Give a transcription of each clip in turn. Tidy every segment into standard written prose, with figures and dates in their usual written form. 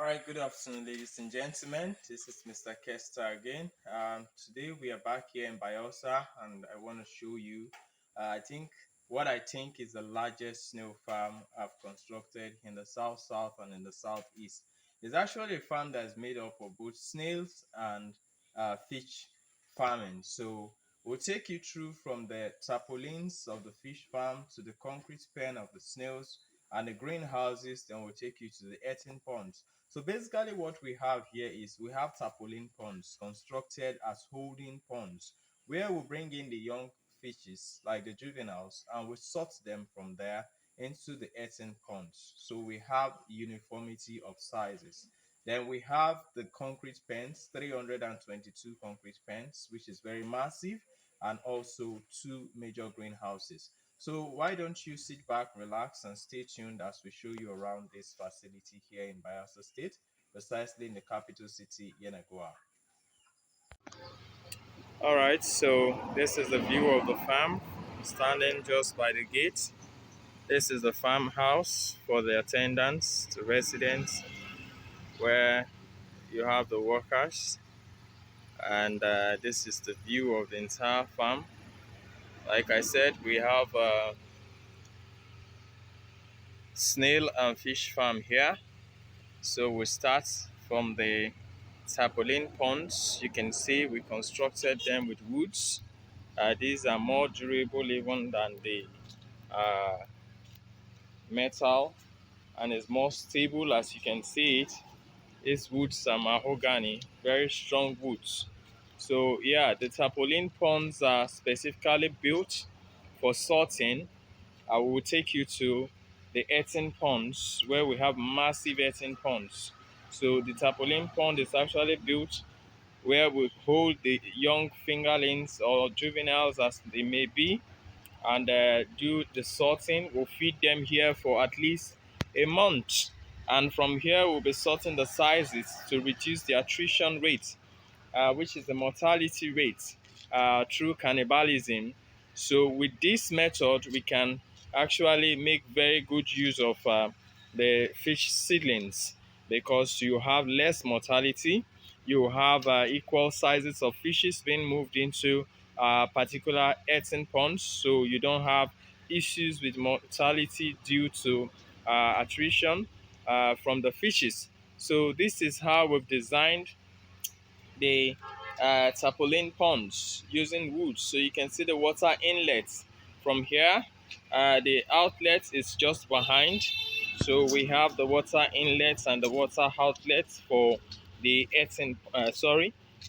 Alright, good afternoon, ladies and gentlemen. This is Mr. Kester again. Today we are back here in Bayelsa, and I want to show you, what I think is the largest snail farm I've constructed in the south and in the southeast. It's actually a farm that's made up of both snails and fish farming. So we'll take you through from the tarpaulins of the fish farm to the concrete pen of the snails and the greenhouses. Then we'll take you to the earthen ponds. So basically what we have here is we have tarpaulin ponds constructed as holding ponds where we bring in the young fishes like the juveniles and we sort them from there into the earthen ponds. So we have uniformity of sizes. Then we have the concrete pens, 322 concrete pens, which is very massive, and also two major greenhouses. So why don't you sit back, relax, and stay tuned as we show you around this facility here in Bayelsa State, precisely in the capital city, Yenegoa. All right, so this is the view of the farm, standing just by the gate. This is the farmhouse for the attendants, the residents, where you have the workers, and this is the view of the entire farm. Like I said, we have snail and fish farm here. So we start from the tarpaulin ponds. You can see we constructed them with woods. These are more durable even than the uh, metal, and is more stable. As you can see it, these woods are mahogany, very strong woods. So yeah, the tarpaulin ponds are specifically built for sorting. I will take you to the earthen ponds where we have massive earthen ponds. So the tarpaulin pond is actually built where we hold the young fingerlings or juveniles as they may be, and do the sorting. We'll feed them here for at least a month, and from here we'll be sorting the sizes to reduce the attrition rate, which is the mortality rate through cannibalism. So with this method, we can actually make very good use of the fish seedlings, because you have less mortality. You have equal sizes of fishes being moved into particular earthen ponds, so you don't have issues with mortality due to attrition from the fishes. So this is how we've designed the tarpaulin ponds using wood. So you can see the water inlet from here. The outlet is just behind. So we have the water inlets and the water outlets for the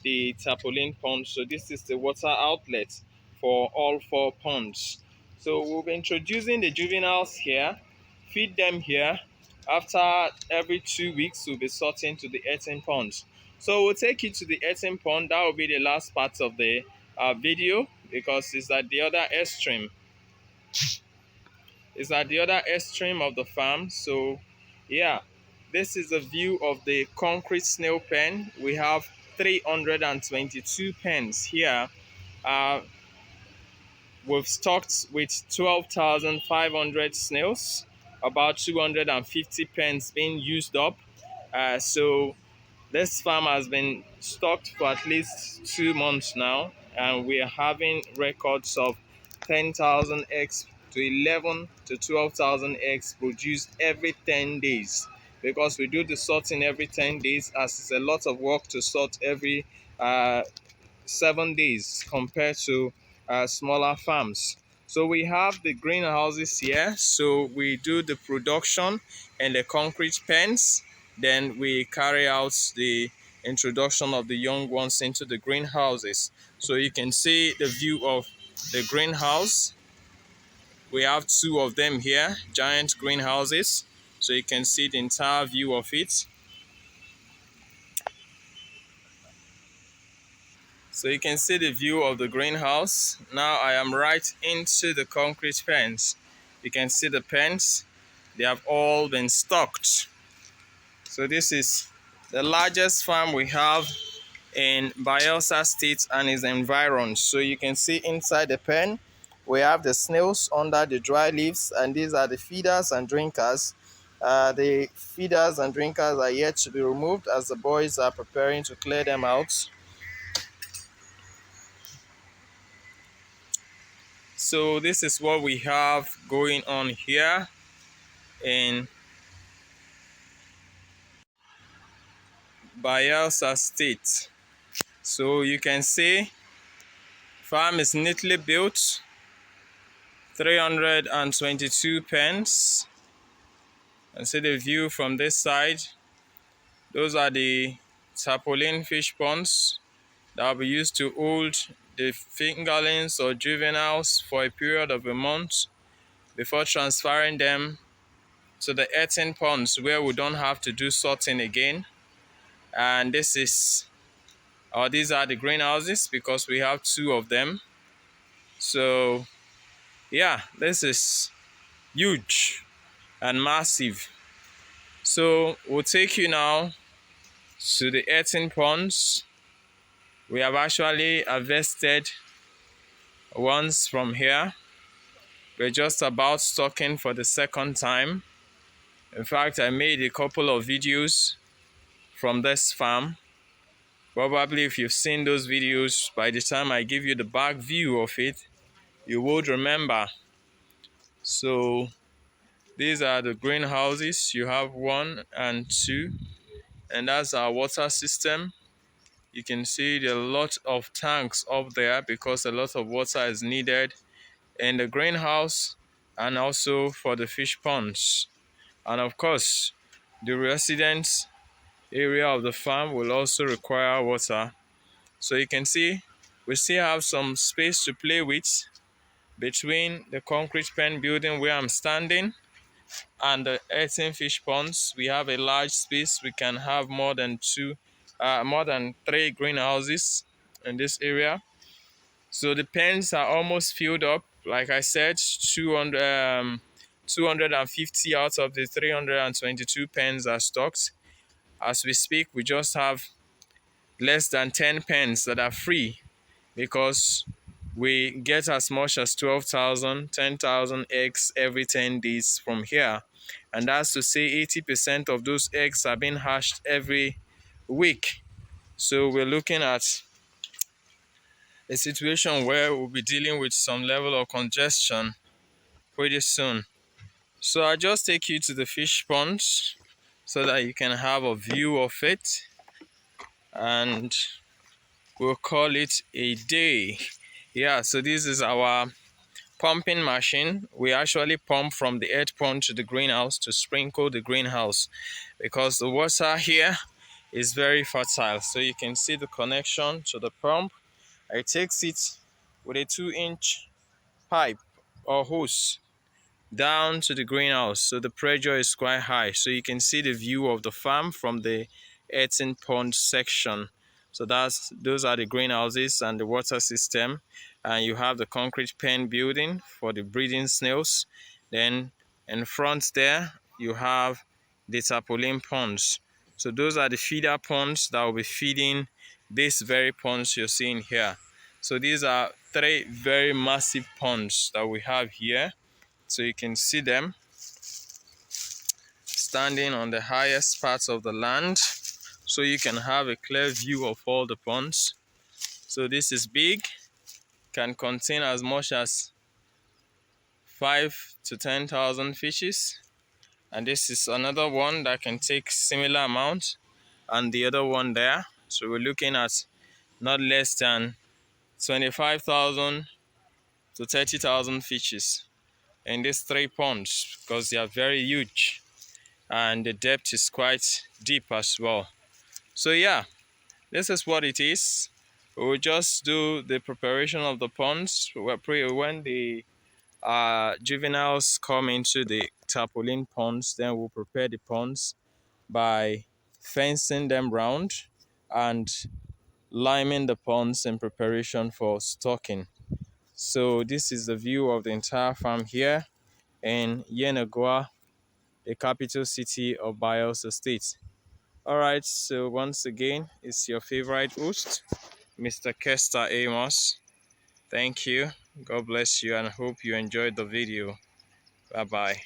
the tarpaulin pond. So this is the water outlet for all four ponds. So we'll be introducing the juveniles here, feed them here. After every 2 weeks, we'll be sorting to the earthen ponds. So we'll take you to the earthen pond. That will be the last part of the video, because it's at the other extreme. It's at the other extreme of the farm. So yeah, this is a view of the concrete snail pen. We have 322 pens here. We've stocked with 12,500 snails, about 250 pens being used up. So this farm has been stocked for at least 2 months now, and we are having records of 10,000 eggs to 11 to 12,000 eggs produced every 10 days, because we do the sorting every 10 days, as it's a lot of work to sort every 7 days compared to smaller farms. So we have the greenhouses here. So we do the production and the concrete pens. Then we carry out the introduction of the young ones into the greenhouses. So you can see the view of the greenhouse. We have two of them here, giant greenhouses. So you can see the entire view of it. So you can see the view of the greenhouse. Now I am right into the concrete pens. You can see the pens. They have all been stocked. So this is the largest farm we have in Bayelsa State and its environs. So you can see inside the pen, we have the snails under the dry leaves, and these are the feeders and drinkers. The feeders and drinkers are yet to be removed as the boys are preparing to clear them out. So this is what we have going on here in Bayelsa State. So you can see farm is neatly built, 322 pens. And see the view from this side. Those are the tarpolin fish ponds that will be used to hold the fingerlings or juveniles for a period of a month before transferring them to the earthen ponds where we don't have to do sorting again. And these are the greenhouses because we have two of them. So yeah, this is huge and massive. So we'll take you now to the earthen ponds. We have actually harvested once from here. We're just about stocking for the second time. In fact, I made a couple of videos from this farm. Probably if you've seen those videos, by the time I give you the back view of it, you would remember. So these are the greenhouses. You have 1 and 2, and that's our water system. You can see there are a lot of tanks up there because a lot of water is needed in the greenhouse and also for the fish ponds. And of course, the residence area of the farm will also require water. So you can see we still have some space to play with between the concrete pen building where I'm standing and the earthen fish ponds. We have a large space. We can have more than 3 greenhouses in this area. So the pens are almost filled up. Like I said, 250 out of the 322 pens are stocked. As we speak, we just have less than 10 pens that are free because we get as much as 12,000, 10,000 eggs every 10 days from here. And that's to say 80% of those eggs are being hatched every week. So we're looking at a situation where we'll be dealing with some level of congestion pretty soon. So I'll just take you to the fish ponds so that you can have a view of it, and we'll call it a day. Yeah, so this is our pumping machine. We actually pump from the earth pond to the greenhouse to sprinkle the greenhouse because the water here is very fertile. So you can see the connection to the pump. It takes it with a 2-inch pipe or hose down to the greenhouse, so the pressure is quite high. So you can see the view of the farm from the earthen pond section. So those are the greenhouses and the water system, and you have the concrete pen building for the breeding snails. Then in front there you have the tarpolin ponds. So those are the feeder ponds that will be feeding these very ponds you're seeing here. So these are 3 very massive ponds that we have here. So you can see them standing on the highest parts of the land, so you can have a clear view of all the ponds. So this is big, can contain as much as 5 to 10,000 fishes. And this is another one that can take similar amount, and the other one there. So we're looking at not less than 25,000 to 30,000 fishes in these 3 ponds because they are very huge and the depth is quite deep as well. So yeah, this is what it is. We'll just do the preparation of the ponds when the juveniles come into the tarpaulin ponds. Then we'll prepare the ponds by fencing them round and liming the ponds in preparation for stocking. So this is the view of the entire farm here in Yenegoa, the capital city of Bayelsa State. Alright, so once again, it's your favorite host, Mr. Kester Amos. Thank you. God bless you and hope you enjoyed the video. Bye-bye.